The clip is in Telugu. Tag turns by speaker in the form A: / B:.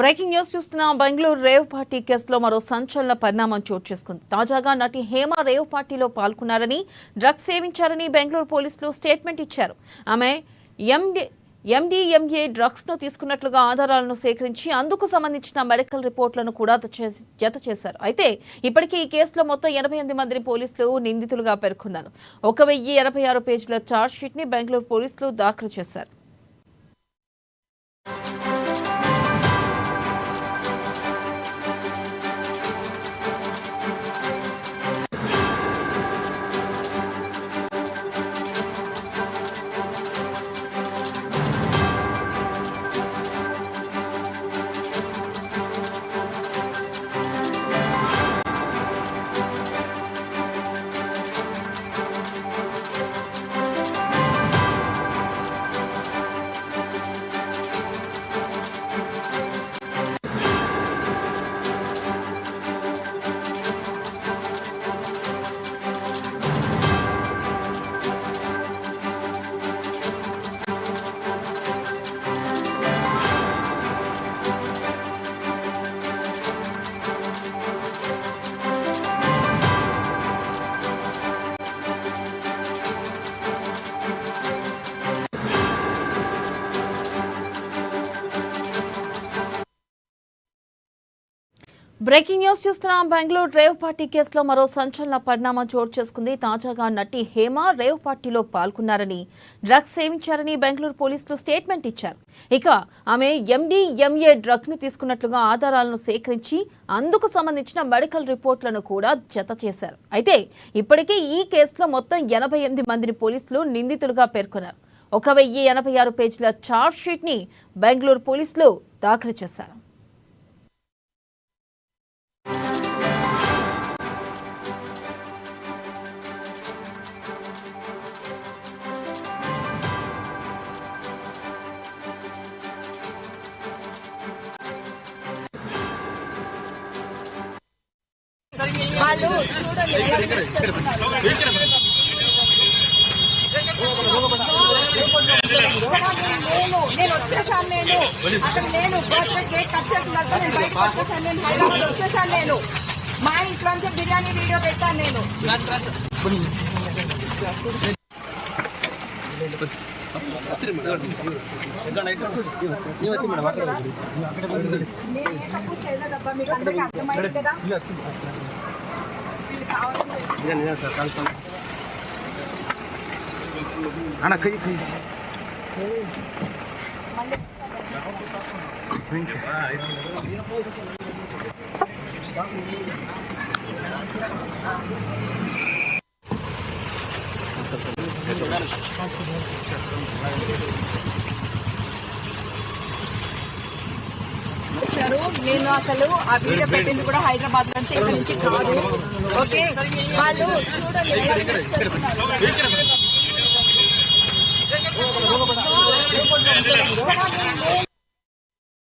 A: బ్రేకింగ్ న్యూస్ చూస్తున్నాం. బెంగళూరు రేవ్ పార్టీ కేసులో మరో సంచలన పరిణామం చోటు చేసుకుంది. తాజాగా నటి హేమ రేవ్ పార్టీలో పాల్గొన్నారని, డ్రగ్స్ సేవించారని బెంగళూరు పోలీసులు స్టేట్మెంట్ ఇచ్చారు. ఆమె ఎండీఎంఏ డ్రగ్స్ ను తీసుకున్నట్లుగా ఆధారాలను సేకరించి అందుకు సంబంధించిన మెడికల్ రిపోర్టులను కూడా జత చేశారు. అయితే ఇప్పటికీ ఈ కేసులో మొత్తం 88 మందిని పోలీసులు నిందితులుగా పేర్కొన్నారు. 1086 పేజీల ఛార్జ్ షీట్ ని బెంగళూరు పోలీసులు దాఖలు చేశారు. బ్రేకింగ్ న్యూస్ చూస్తున్నాం. బెంగళూరు రేవ్ పార్టీ కేసులో మరో సంచలన పరిణామం చోటు చేసుకుంది. తాజాగా నటి హేమ రేవ్ పార్టీలో పాల్గొన్నారని, డ్రగ్స్ సేవించారని బెంగళూరు పోలీసులు స్టేట్మెంట్ ఇచ్చారు. ఇక ఆమె ఎండీఎంఏ డ్రగ్ ను తీసుకున్నట్లుగా ఆధారాలను సేకరించి అందుకు సంబంధించిన మెడికల్ రిపోర్టులను కూడా జత చేశారు. అయితే ఇప్పటికీ ఈ కేసులో మొత్తం 88 మందిని పోలీసులు నిందితులుగా పేర్కొన్నారు. 1086 పేజీల ఛార్జ్ షీట్ ని బెంగళూరు పోలీసులు దాఖలు చేశారు.
B: నేను వచ్చేసాను. నేను అక్కడ లేను. బర్త్డే కేక్ కట్ చేస్తున్నట్టు నేను బయటకు వచ్చేసాను. నేను హైదరాబాద్ వచ్చేసాను. నేను మా ఇంట్లోంచి బిర్యానీ వీడియో పెట్టాను. నేను నేను ఏ తప్పు చేయలేదబ్బా. మీకు అందరికీ అర్థమైంది కదా.
C: అన్న కై కై
B: నేను అసలు ఆ వీడియో పెట్టింది కూడా హైదరాబాద్ నుంచి, ఇక్కడ నుంచి కాదు. ఓకే, వాళ్ళు చూడండి.